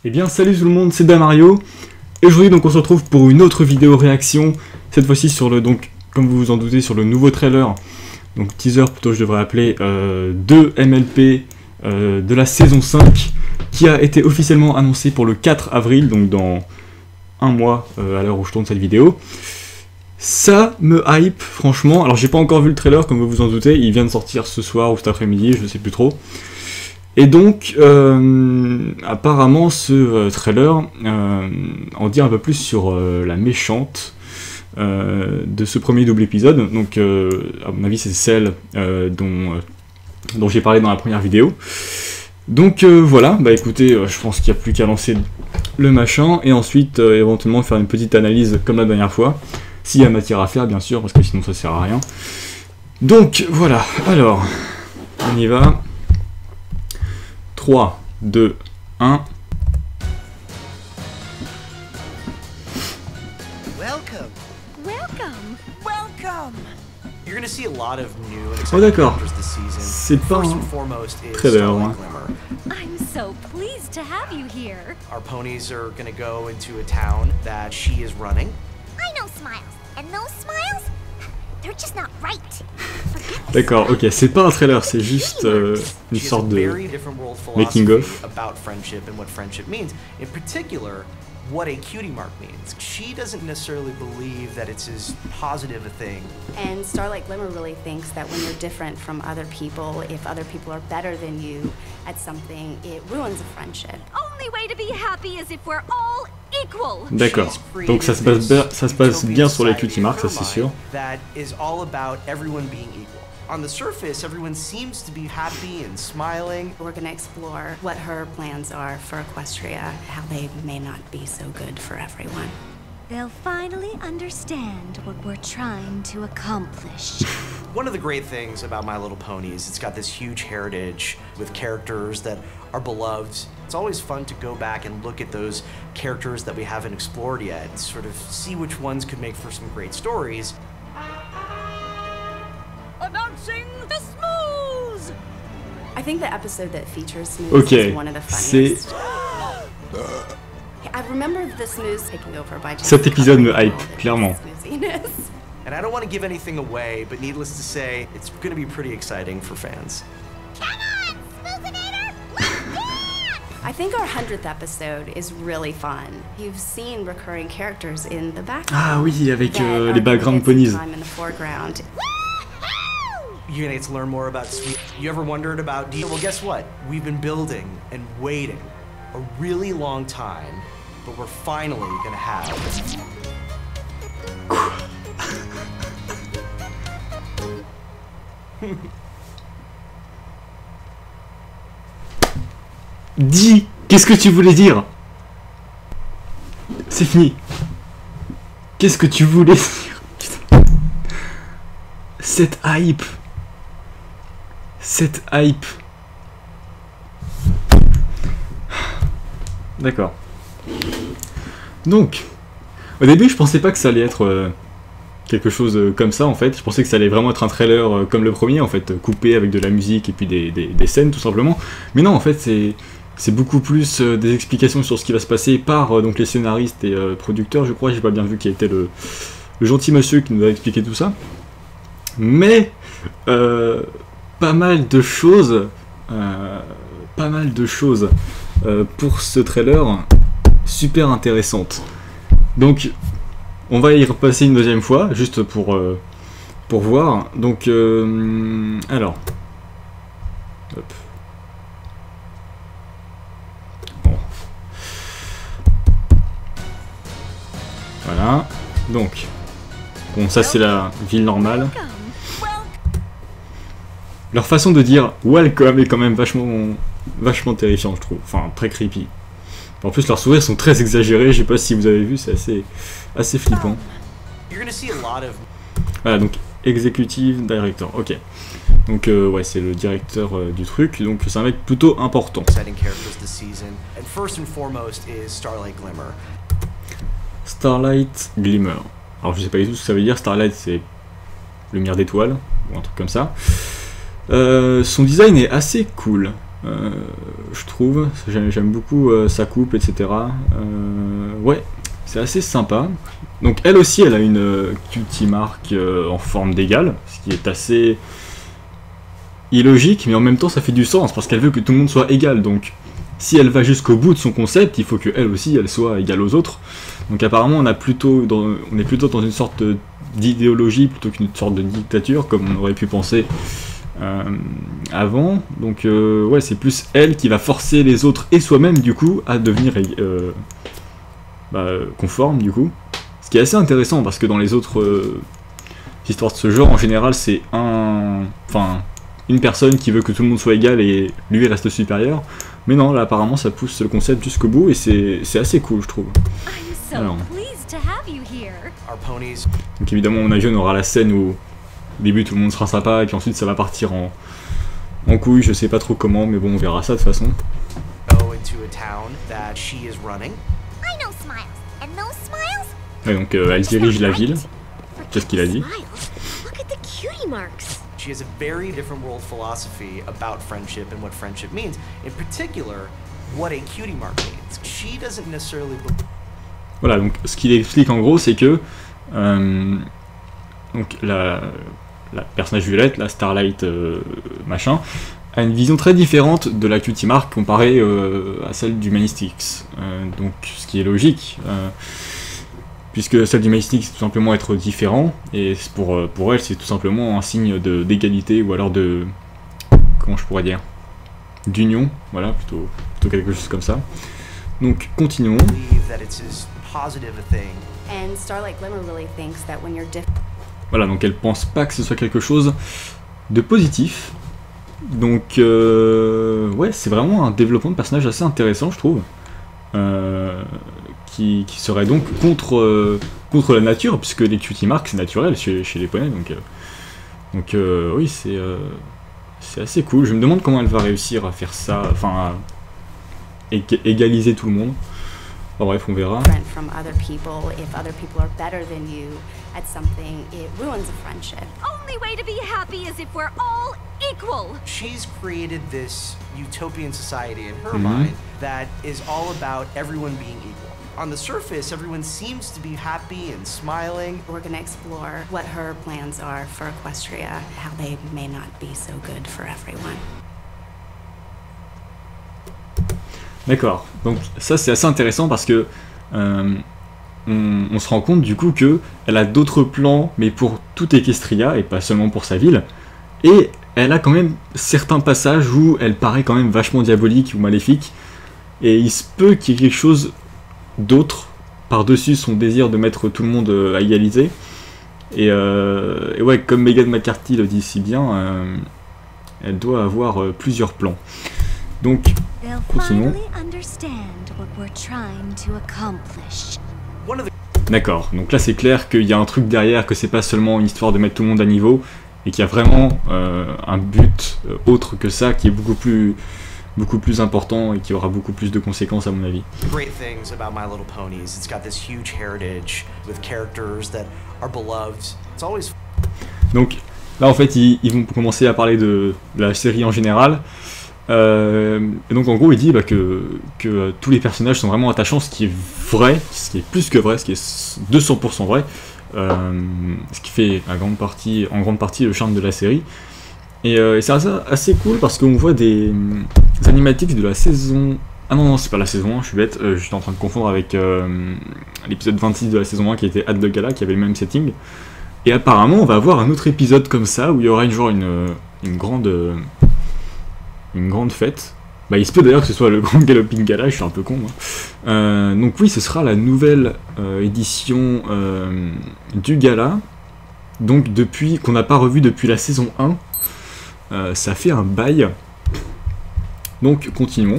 Eh bien salut tout le monde, c'est Damario, et aujourd'hui donc on se retrouve pour une autre vidéo réaction, cette fois-ci sur le, donc comme vous vous en doutez, sur le nouveau trailer, donc teaser plutôt je devrais appeler, de MLP de la saison 5, qui a été officiellement annoncé pour le 4 avril, donc dans un mois à l'heure où je tourne cette vidéo. Ça me hype franchement, alors j'ai pas encore vu le trailer comme vous vous en doutez, il vient de sortir ce soir ou cet après-midi, je sais plus trop. Et donc, apparemment, ce trailer en dit un peu plus sur la méchante de ce premier double épisode. Donc, à mon avis, c'est celle dont j'ai parlé dans la première vidéo. Donc voilà, bah écoutez, je pense qu'il n'y a plus qu'à lancer le machin et ensuite éventuellement faire une petite analyse comme la dernière fois. S'il y a matière à faire, bien sûr, parce que sinon ça sert à rien. Donc voilà, alors, on y va. 3, 2, 1. Oh d'accord, c'est pas un trailer. Hein. I'm so pleased to have you here. Our ponies are gonna go into a town that she is running. I know Smiles, and those Smiles, they're just not right. D'accord, ok, c'est pas un trailer, c'est juste une sorte de making of. About friendship and what friendship means. In particular, what a cutie mark means. She doesn't necessarily believe that it's as positive a thing. And Starlight Glimmer really thinks that when you're different from other people, if other people are better than you at something, it ruins a friendship. Only way to be happy is if we're all equal. D'accord, donc ça se passe bien sur les cutie marks, ça c'est sûr. That is all about everyone being equal. On the surface, everyone seems to be happy and smiling. We're going to explore what her plans are for Equestria, how they may not be so good for everyone. They'll finally understand what we're trying to accomplish. One of the great things about My Little Pony is it's got this huge heritage with characters that are beloved. It's always fun to go back and look at those characters that we haven't explored yet and sort of see which ones could make for some great stories. Announcing the Smooze! I think the episode that features Smooze is one of the funniest. I remember the Smooze taking over by cet épisode me hype, clairement. And I don't want to give anything away, but needless to say, it's going to be pretty exciting for fans. Come on, Smoozinator! Let's dance! I think our 100th episode is really fun. You've seen recurring characters in the background. Ah oui, avec les background ponies. You're gonna get to learn more about Sweet. You ever wondered about Well, guess what? We've been building and waiting a really long time, but we're finally gonna have. Dis, qu'est-ce que tu voulais dire? C'est fini. Qu'est-ce que tu voulais dire? Putain. Cette hype. Cette hype. D'accord. Donc, au début, je pensais pas que ça allait être quelque chose comme ça en fait. Je pensais que ça allait vraiment être un trailer comme le premier en fait, coupé avec de la musique et puis des scènes tout simplement. Mais non, en fait, c'est beaucoup plus des explications sur ce qui va se passer par donc les scénaristes et producteurs. Je crois, j'ai pas bien vu qui était le gentil monsieur qui nous a expliqué tout ça. Mais pas mal de choses pour ce trailer super intéressantes. Donc on va y repasser une deuxième fois juste pour voir. Donc alors hop. Bon. Voilà, donc bon, ça c'est la ville normale. Leur façon de dire welcome est quand même vachement terrifiant, je trouve. Enfin, très creepy. En plus, leurs sourires sont très exagérés. Je sais pas si vous avez vu, c'est assez flippant. Voilà, donc Executive Director. Ok. Donc ouais, c'est le directeur du truc. Donc c'est un mec plutôt important. Starlight Glimmer. Alors je sais pas du tout ce que ça veut dire. Starlight, c'est lumière d'étoile ou un truc comme ça. Son design est assez cool. je trouve. J'aime beaucoup sa coupe, etc. Ouais, c'est assez sympa. Donc elle aussi, elle a une cutie mark en forme d'égale, ce qui est assez illogique, mais en même temps ça fait du sens, parce qu'elle veut que tout le monde soit égal. Donc si elle va jusqu'au bout de son concept, il faut qu'elle aussi, elle soit égale aux autres. Donc apparemment, on est plutôt dans une sorte d'idéologie plutôt qu'une sorte de dictature, comme on aurait pu penser avant. Donc ouais, c'est plus elle qui va forcer les autres et soi-même du coup à devenir conforme du coup. Ce qui est assez intéressant parce que dans les autres histoires de ce genre, en général, c'est une personne qui veut que tout le monde soit égal et lui reste supérieur. Mais non, là apparemment ça pousse le concept jusqu'au bout et c'est assez cool, je trouve. Alors. Donc évidemment, mon avis, on aura la scène où au début tout le monde sera sympa et puis ensuite ça va partir en couille, je sais pas trop comment, mais bon, on verra ça de toute façon. Ouais, donc elle dirige la ville, c'est ce qu'il a dit. She has a very different world philosophy about friendship and what friendship means. In particular, what a cutie mark means. She doesn't necessarily. Voilà, donc ce qu'il explique en gros, c'est que donc la personnage violette, la Starlight machin, a une vision très différente de la cutie mark comparée à celle du Manistix. Donc ce qui est logique. Puisque celle du Manistix c'est tout simplement être différent, et pour elle c'est tout simplement un signe d'égalité, ou alors de... comment je pourrais dire, d'union, voilà, plutôt quelque chose comme ça. Donc continuons. Voilà, donc elle pense pas que ce soit quelque chose de positif. Donc ouais, c'est vraiment un développement de personnage assez intéressant, je trouve. Qui serait donc contre la nature, puisque les cutie marks c'est naturel chez les poneys, donc oui, c'est assez cool. Je me demande comment elle va réussir à faire ça, enfin à égaliser tout le monde. Enfin, bref, on verra. She's created this utopian society in her mind that is all about everyone being equal. On the surface, everyone seems to be happy and smiling. We're going to explore what her plans are for Equestria, how they may not be so good for everyone. D'accord, donc ça c'est assez intéressant parce que on se rend compte du coup que elle a d'autres plans, mais pour toute Equestria et pas seulement pour sa ville. Et elle a quand même certains passages où elle paraît quand même vachement diabolique ou maléfique. Et il se peut qu'il y ait quelque chose d'autre par-dessus son désir de mettre tout le monde à égaliser. Et ouais, comme Megan McCarthy le dit si bien, elle doit avoir plusieurs plans. Donc, continuons. D'accord, donc là c'est clair qu'il y a un truc derrière, que c'est pas seulement une histoire de mettre tout le monde à niveau, et qu'il y a vraiment un but autre que ça, qui est beaucoup plus important et qui aura beaucoup plus de conséquences à mon avis. Great things about My Little Ponies. It's got this huge heritage with characters that are beloved. It's always. Donc là en fait ils vont commencer à parler de la série en général. Et donc en gros il dit que tous les personnages sont vraiment attachants, ce qui est vrai, ce qui est plus que vrai, ce qui est 200% vrai, ce qui fait en grande partie le charme de la série. Et c'est assez cool parce qu'on voit des animatics de la saison... Ah non, c'est pas la saison 1, je suis bête, j'étais en train de confondre avec l'épisode 26 de la saison 1 qui était At the Gala, qui avait le même setting. Et apparemment on va avoir un autre épisode comme ça où il y aura une grande fête. Bah, il se peut d'ailleurs que ce soit le Grand Galloping Gala, je suis un peu con. Hein. Donc oui, ce sera la nouvelle édition du gala. Donc qu'on n'a pas revu depuis la saison 1. Ça fait un bail. Donc continuons.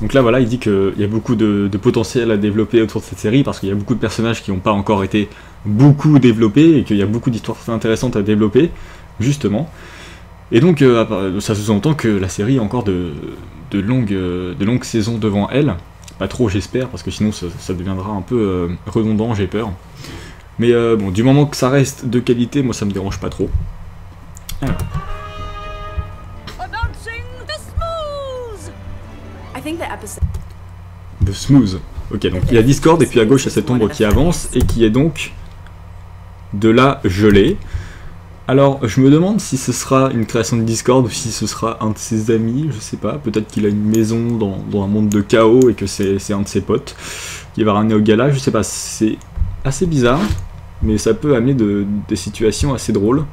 Donc là voilà, il dit qu'il y a beaucoup de potentiel à développer autour de cette série parce qu'il y a beaucoup de personnages qui n'ont pas encore été beaucoup développés et qu'il y a beaucoup d'histoires intéressantes à développer, justement. Et donc ça sous-entend que la série a encore de longues saisons devant elle. Pas trop j'espère, parce que sinon ça deviendra un peu redondant, j'ai peur. Mais bon, du moment que ça reste de qualité, moi ça me dérange pas trop. Alors. The Smooth. Ok, donc il y a Discord et puis à gauche il y a cette ombre qui avance et qui est donc de la gelée. Alors je me demande si ce sera une création de Discord ou si ce sera un de ses amis, je sais pas. Peut-être qu'il a une maison dans un monde de chaos et que c'est un de ses potes qui va ramener au gala, je sais pas. C'est assez bizarre, mais ça peut amener des situations assez drôles.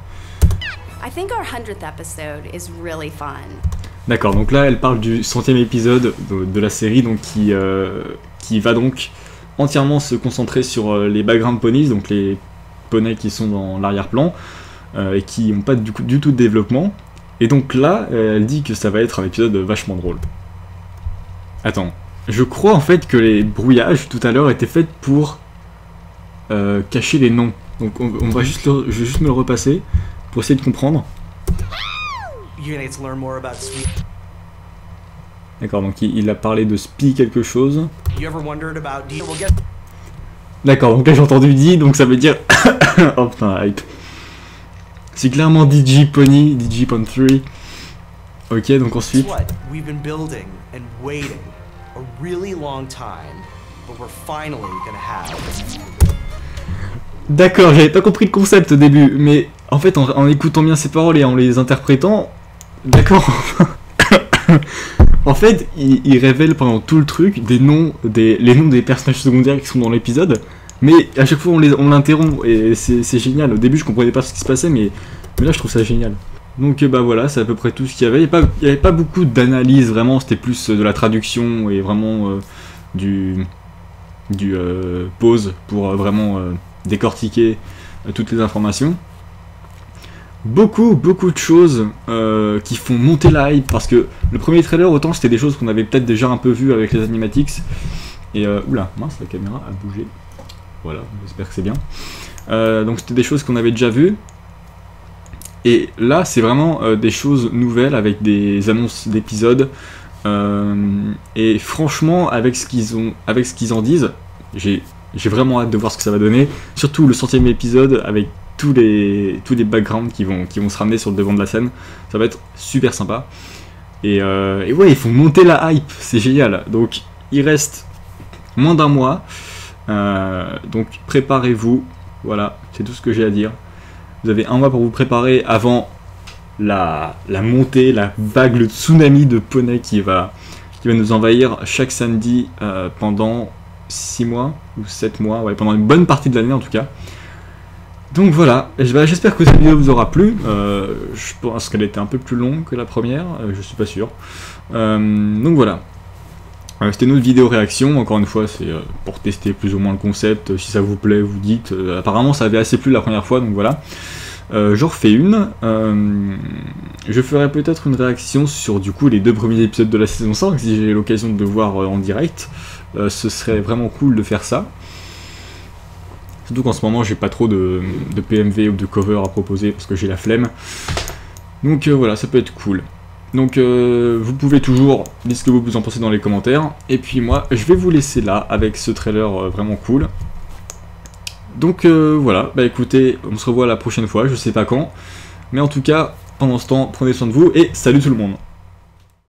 D'accord, donc là elle parle du 100e épisode de la série, donc qui va donc entièrement se concentrer sur les background ponies, donc les poneys qui sont dans l'arrière-plan et qui n'ont pas du tout de développement. Et donc là, elle dit que ça va être un épisode vachement drôle. Attends, je crois en fait que les brouillages tout à l'heure étaient faits pour cacher les noms. Donc je vais juste me le repasser pour essayer de comprendre. D'accord, donc il a parlé de Spi quelque chose. D'accord, donc là j'ai entendu D, donc ça veut dire... oh putain, hype. C'est clairement DJ Pony, DJ Pon 3. Ok, donc ensuite... D'accord, j'avais pas compris le concept au début, mais en fait en écoutant bien ces paroles et en les interprétant... D'accord. En fait, il révèle pendant tout le truc les noms des personnages secondaires qui sont dans l'épisode, mais à chaque fois on l'interrompt et c'est génial. Au début je comprenais pas ce qui se passait, mais là je trouve ça génial. Donc bah voilà, c'est à peu près tout ce qu'il y avait. Il y avait pas beaucoup d'analyse vraiment, c'était plus de la traduction et vraiment du pause pour vraiment décortiquer toutes les informations. Beaucoup de choses qui font monter la hype, parce que le premier trailer, autant c'était des choses qu'on avait peut-être déjà un peu vu avec les animatics, et oula, mince, la caméra a bougé, voilà, j'espère que c'est bien. Donc c'était des choses qu'on avait déjà vues, et là c'est vraiment des choses nouvelles avec des annonces d'épisodes, et franchement avec ce qu'ils en disent, j'ai vraiment hâte de voir ce que ça va donner, surtout le 100e épisode avec tous les backgrounds qui vont se ramener sur le devant de la scène. Ça va être super sympa. Et ouais, ils font monter la hype, c'est génial. Donc il reste moins d'un mois. Donc préparez-vous. Voilà, c'est tout ce que j'ai à dire. Vous avez un mois pour vous préparer avant la montée, la vague, le tsunami de poney qui va nous envahir chaque samedi pendant 6 mois ou 7 mois, ouais, pendant une bonne partie de l'année en tout cas. Donc voilà, j'espère que cette vidéo vous aura plu. Je pense qu'elle était un peu plus longue que la première, je suis pas sûr. Donc voilà. C'était notre vidéo réaction, encore une fois c'est pour tester plus ou moins le concept, si ça vous plaît vous dites. Apparemment ça avait assez plu la première fois, donc voilà. J'en refais une. Je ferai peut-être une réaction sur du coup les 2 premiers épisodes de la saison 5, si j'ai l'occasion de le voir en direct. Ce serait vraiment cool de faire ça. Surtout qu'en ce moment j'ai pas trop de PMV ou de cover à proposer parce que j'ai la flemme. Donc voilà, ça peut être cool. Donc vous pouvez toujours dire ce que vous en pensez dans les commentaires. Et puis moi je vais vous laisser là avec ce trailer vraiment cool. Donc voilà, bah écoutez, on se revoit la prochaine fois, je sais pas quand. Mais en tout cas, pendant ce temps, prenez soin de vous et salut tout le monde.